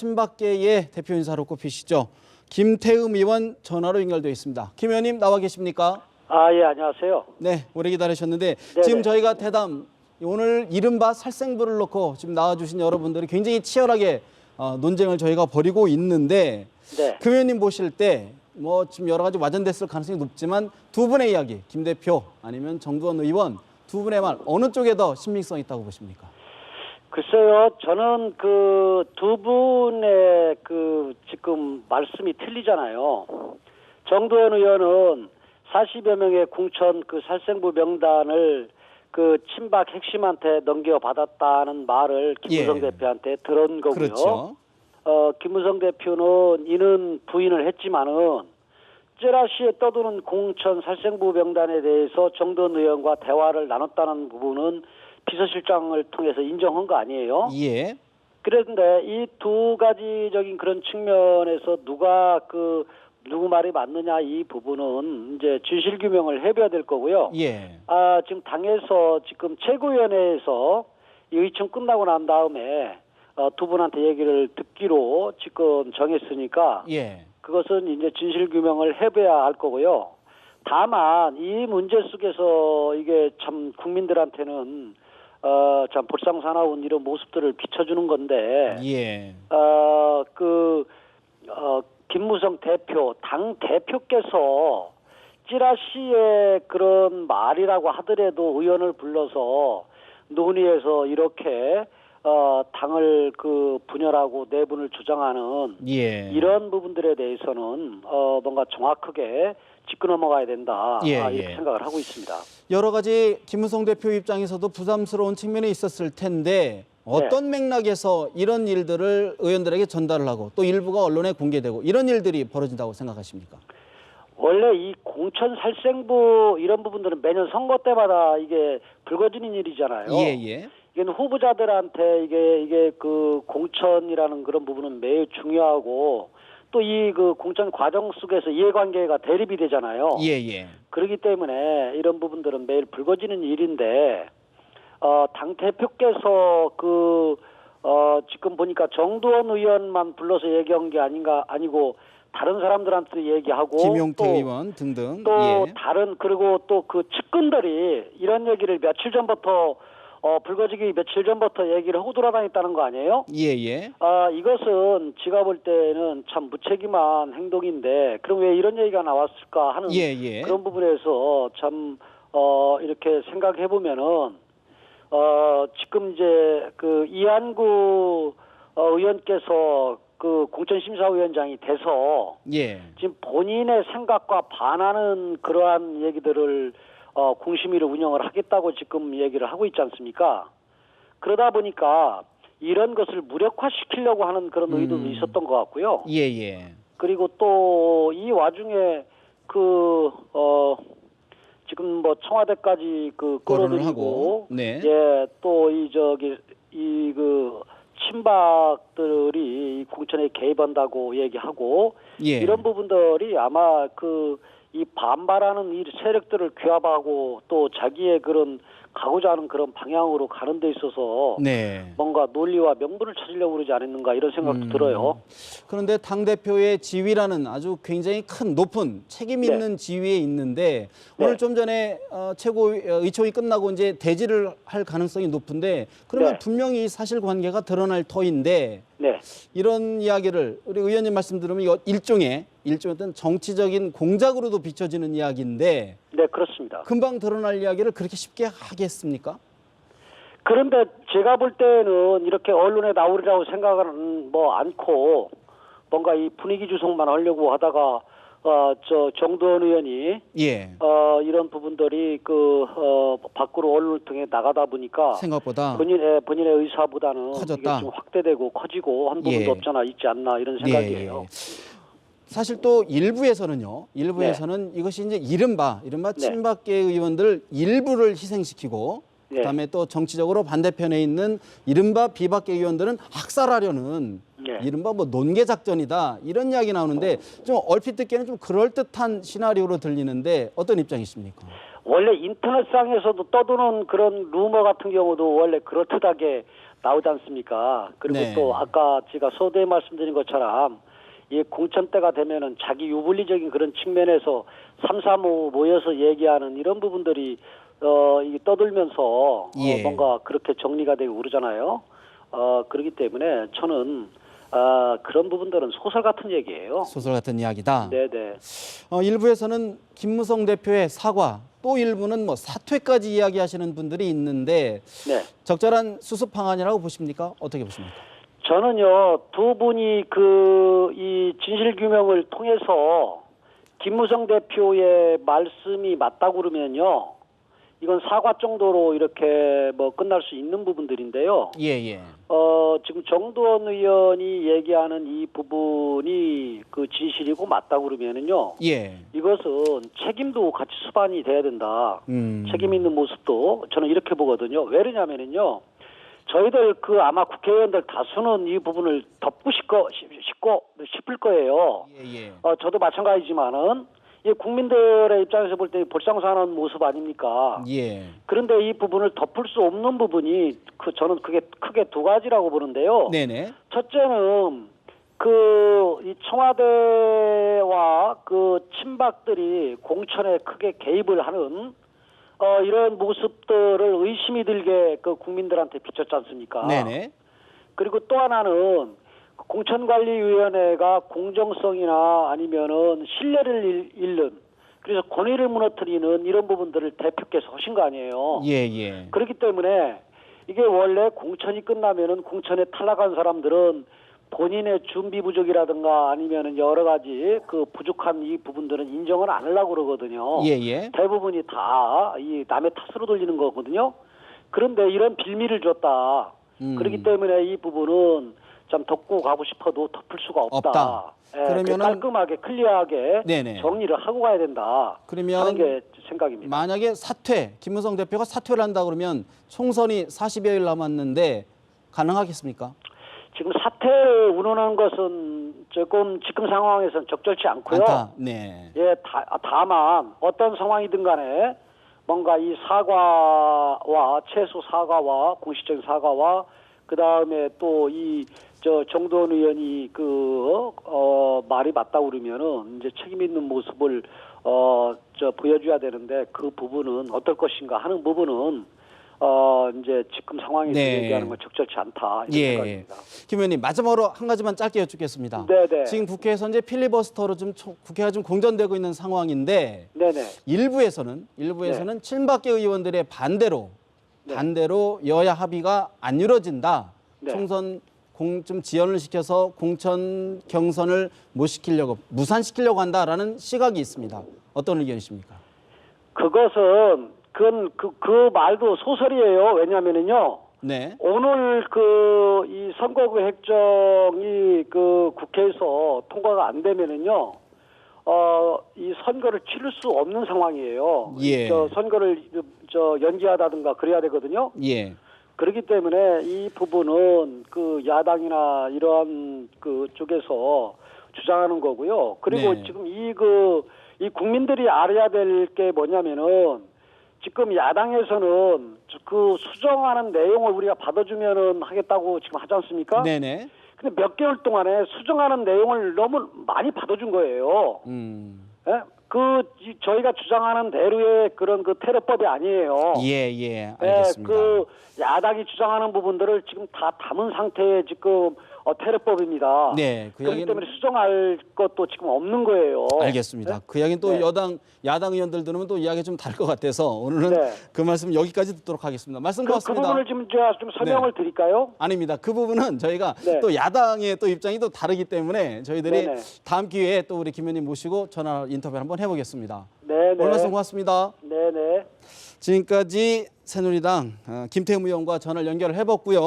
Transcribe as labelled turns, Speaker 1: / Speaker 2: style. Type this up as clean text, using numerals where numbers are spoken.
Speaker 1: 친박계의 대표 인사로 꼽히시죠. 김태흠 의원 전화로 연결되어 있습니다. 김 의원님 나와 계십니까?
Speaker 2: 예, 안녕하세요.
Speaker 1: 네, 오래 기다리셨는데
Speaker 2: 네네.
Speaker 1: 지금 저희가 대담 오늘 이른바 살생부를 놓고 지금 나와주신 여러분들이 굉장히 치열하게 논쟁을 저희가 벌이고 있는데
Speaker 2: 네.
Speaker 1: 김 의원님 보실 때 뭐 지금 여러 가지 와전됐을 가능성이 높지만 두 분의 이야기, 김 대표 아니면 정두원 의원 두 분의 말 어느 쪽에 더 신빙성이 있다고 보십니까?
Speaker 2: 글쎄요, 저는 그 두 분의 그 지금 말씀이 틀리잖아요. 정두원 의원은 40여 명의 궁천 그 살생부 명단을 그 친박 핵심한테 넘겨받았다는 말을 김무성 대표한테 들은 거고요.
Speaker 1: 그렇죠.
Speaker 2: 김무성 대표는 이는 부인을 했지만은 찌라시에 떠도는 공천 살생부 명단에 대해서 정두원 의원과 대화를 나눴다는 부분은 비서실장을 통해서 인정한 거 아니에요?
Speaker 1: 예.
Speaker 2: 그런데 이 두 가지적인 그런 측면에서 누구 말이 맞느냐 이 부분은 이제 진실 규명을 해봐야 될 거고요.
Speaker 1: 예.
Speaker 2: 지금 당에서 지금 최고위원회에서 이 의총 끝나고 난 다음에 두 분한테 얘기를 듣기로 지금 정했으니까
Speaker 1: 예.
Speaker 2: 그것은 이제 진실 규명을 해봐야 할 거고요. 다만 이 문제 속에서 이게 참 국민들한테는 참 볼상사나운 이런 모습들을 비춰주는 건데
Speaker 1: 예.
Speaker 2: 김무성 대표 당 대표께서 찌라시의 그런 말이라고 하더라도 의원을 불러서 논의해서 이렇게 당을 그 분열하고 내분을 주장하는
Speaker 1: 예.
Speaker 2: 이런 부분들에 대해서는 뭔가 정확하게 짚고 넘어가야 된다 이렇게 생각을 하고 있습니다.
Speaker 1: 여러 가지 김무성 대표 입장에서도 부담스러운 측면이 있었을 텐데 어떤 맥락에서 이런 일들을 의원들에게 전달을 하고 또 일부가 언론에 공개되고 이런 일들이 벌어진다고 생각하십니까?
Speaker 2: 원래 이 공천 살생부 이런 부분들은 매년 선거 때마다 이게 불거지는 일이잖아요.
Speaker 1: 예.
Speaker 2: 이건 후보자들한테 이게 그 공천이라는 그런 부분은 매우 중요하고 또 이 그 공천 과정 속에서 이해관계가 대립이 되잖아요.
Speaker 1: 예.
Speaker 2: 그렇기 때문에 이런 부분들은 매일 불거지는 일인데 당 대표께서 지금 보니까 정두원 의원만 불러서 얘기한 게 아니고 다른 사람들한테 얘기하고
Speaker 1: 김용태 의원 등등
Speaker 2: 또 다른 그리고 또 그 측근들이 이런 얘기를 며칠 전부터 불거지기 며칠 전부터 얘기를 하고 돌아다녔다는 거 아니에요?
Speaker 1: 예.
Speaker 2: 이것은 제가 볼 때는 참 무책임한 행동인데 그럼 왜 이런 얘기가 나왔을까 하는 그런 부분에서 참 이렇게 생각해 보면은 지금 이제 그 이한구 의원께서 그 공천심사위원장이 돼서 지금 본인의 생각과 반하는 그러한 얘기들을 공심위를 운영을 하겠다고 지금 얘기를 하고 있지 않습니까? 그러다 보니까 이런 것을 무력화시키려고 하는 그런 의도도 있었던 것 같고요.
Speaker 1: 예.
Speaker 2: 그리고 또 이 와중에 지금 뭐 청와대까지 끌어들이고 또 친박들이 공천에 개입한다고 얘기하고 이런 부분들이 아마 이 반발하는 이 세력들을 규합하고 또 자기의 그런 가고자 하는 그런 방향으로 가는 데 있어서 뭔가 논리와 명분을 찾으려고 그러지 않았는가 이런 생각도 들어요.
Speaker 1: 그런데 당대표의 지위라는 아주 굉장히 큰 높은 책임 있는 지위에 있는데 오늘 좀 전에 의총이 끝나고 이제 대지를 할 가능성이 높은데 그러면 분명히 사실관계가 드러날 터인데 이런 이야기를 우리 의원님 말씀 들으면 이거 일종의 어떤 정치적인 공작으로도 비춰지는 이야기인데
Speaker 2: 그렇습니다.
Speaker 1: 금방 드러날 이야기를 그렇게 쉽게 하겠습니까?
Speaker 2: 그런데 제가 볼 때는 이렇게 언론에 나오리라고 생각은 않고 뭔가 이 분위기 조성만 하려고 하다가 정두원 의원이 이런 부분들이 밖으로 언론을 통해 나가다 보니까
Speaker 1: 생각보다
Speaker 2: 본인의 의사보다는
Speaker 1: 커졌다.
Speaker 2: 이게 좀 확대되고 커지고 한 부분도 있지 않나 이런 생각이에요.
Speaker 1: 사실 또 일부에서는 이것이 이제 이른바 친박계 의원들 일부를 희생시키고 그다음에 또 정치적으로 반대편에 있는 이른바 비박계 의원들은 학살하려는 이른바 논개 작전이다 이런 이야기 나오는데 좀 얼핏 듣기에는 좀 그럴듯한 시나리오로 들리는데 어떤 입장이십니까?
Speaker 2: 원래 인터넷상에서도 떠도는 그런 루머 같은 경우도 원래 그럴듯하게 나오지 않습니까? 그리고
Speaker 1: 네.
Speaker 2: 또 아까 제가 서두에 말씀드린 것처럼 이 공천 때가 되면은 자기 유불리적인 그런 측면에서 3, 4, 5 모여서 얘기하는 이런 부분들이 이게 떠들면서
Speaker 1: 예.
Speaker 2: 뭔가 그렇게 정리가 되고 그러잖아요. 그렇기 때문에 저는 그런 부분들은 소설 같은 얘기예요.
Speaker 1: 소설 같은 이야기다.
Speaker 2: 네네.
Speaker 1: 일부에서는 김무성 대표의 사과, 또 일부는 뭐 사퇴까지 이야기하시는 분들이 있는데
Speaker 2: 네.
Speaker 1: 적절한 수습 방안이라고 보십니까? 어떻게 보십니까?
Speaker 2: 저는요, 두 분이 이 진실 규명을 통해서 김무성 대표의 말씀이 맞다고 그러면요, 이건 사과 정도로 이렇게 뭐 끝날 수 있는 부분들인데요.
Speaker 1: 예.
Speaker 2: 지금 정두원 의원이 얘기하는 이 부분이 그 진실이고 맞다고 그러면은요,
Speaker 1: 예.
Speaker 2: 이것은 책임도 같이 수반이 돼야 된다. 책임 있는 모습도 저는 이렇게 보거든요. 왜냐면은요, 저희들 아마 국회의원들 다수는 이 부분을 덮고 싶을 거예요.
Speaker 1: 예.
Speaker 2: 저도 마찬가지지만은 이 국민들의 입장에서 볼 때 볼상사하는 모습 아닙니까?
Speaker 1: 예.
Speaker 2: 그런데 이 부분을 덮을 수 없는 부분이 저는 그게 크게 두 가지라고 보는데요.
Speaker 1: 네네.
Speaker 2: 첫째는 이 청와대와 그 친박들이 공천에 크게 개입을 하는 이런 모습들을 의심이 들게 국민들한테 비쳤지 않습니까?
Speaker 1: 네네.
Speaker 2: 그리고 또 하나는 공천관리위원회가 공정성이나 아니면은 신뢰를 잃는, 그래서 권위를 무너뜨리는 이런 부분들을 대표께서 하신 거 아니에요.
Speaker 1: 예.
Speaker 2: 그렇기 때문에 이게 원래 공천이 끝나면은 공천에 탈락한 사람들은 본인의 준비 부족이라든가 아니면은 여러 가지 부족한 이 부분들은 인정을 안 하려고 그러거든요.
Speaker 1: 예.
Speaker 2: 대부분이 다 이 남의 탓으로 돌리는 거거든요. 그런데 이런 빌미를 줬다. 그렇기 때문에 이 부분은 좀 덮고 가고 싶어도 덮을 수가 없다. 예,
Speaker 1: 그러면은
Speaker 2: 깔끔하게 클리어하게
Speaker 1: 네네.
Speaker 2: 정리를 하고 가야 된다.
Speaker 1: 그러면
Speaker 2: 하는 게 생각입니다.
Speaker 1: 만약에 김무성 대표가 사퇴를 한다 그러면 총선이 40여일 남았는데 가능하겠습니까?
Speaker 2: 지금 사퇴를 운운하는 것은 조금 지금 상황에서는 적절치 않고요.
Speaker 1: 네.
Speaker 2: 예, 다만 어떤 상황이든 간에 뭔가 이 사과와 최소 사과와 공식적인 사과와 그 다음에 또 정두원 의원이 말이 맞다고 그러면은 이제 책임 있는 모습을 보여줘야 되는데 그 부분은 어떨 것인가 하는 부분은 이제 지금 상황에서 얘기하는 건 적절치 않다 이런 생각입니다.
Speaker 1: 김 의원님 마지막으로 한 가지만 짧게 여쭙겠습니다.
Speaker 2: 네네.
Speaker 1: 지금 국회에서 이제 필리버스터로 국회가 좀 공전되고 있는 상황인데
Speaker 2: 네네.
Speaker 1: 일부에서는 친박계 의원들의 반대로 여야 합의가 안 이루어진다.
Speaker 2: 네.
Speaker 1: 총선 좀 지연을 시켜서 공천 경선을 무산시키려고 한다라는 시각이 있습니다. 어떤 의견이십니까?
Speaker 2: 그것은 그 말도 소설이에요. 왜냐면은요.
Speaker 1: 네.
Speaker 2: 오늘 이 선거구 획정이 국회에서 통과가 안 되면은요. 이 선거를 치를 수 없는 상황이에요.
Speaker 1: 예.
Speaker 2: 선거를 연기하다든가 그래야 되거든요.
Speaker 1: 예.
Speaker 2: 그렇기 때문에 이 부분은 야당이나 이러한 쪽에서 주장하는 거고요. 그리고
Speaker 1: 네.
Speaker 2: 지금 이 국민들이 알아야 될 게 뭐냐면은 지금 야당에서는 수정하는 내용을 우리가 받아주면은 하겠다고 지금 하지 않습니까?
Speaker 1: 네네.
Speaker 2: 근데 몇 개월 동안에 수정하는 내용을 너무 많이 받아준 거예요. 예? 저희가 주장하는 대로의 그런 테러법이 아니에요.
Speaker 1: 예, 알겠습니다.
Speaker 2: 야당이 주장하는 부분들을 지금 다 담은 상태의 지금 테러법입니다.
Speaker 1: 네,
Speaker 2: 그렇기 때문에 수정할 것도 지금 없는 거예요.
Speaker 1: 알겠습니다.
Speaker 2: 네?
Speaker 1: 그 이야기는 또 야당 의원들 들으면 또 이야기가 좀 다를 것 같아서 오늘은 그 말씀 여기까지 듣도록 하겠습니다. 말씀 고맙습니다.
Speaker 2: 그 부분을 지금 제가 좀 설명을 드릴까요?
Speaker 1: 아닙니다. 그 부분은 저희가 또 야당의 또 입장이 또 다르기 때문에 저희들이 다음 기회에 또 우리 김 의원님 모시고 전화 인터뷰를 한번 해보겠습니다.
Speaker 2: 네.
Speaker 1: 오늘 말씀 고맙습니다.
Speaker 2: 네.
Speaker 1: 지금까지 새누리당 김태흠 의원과 전화를 연결을 해봤고요.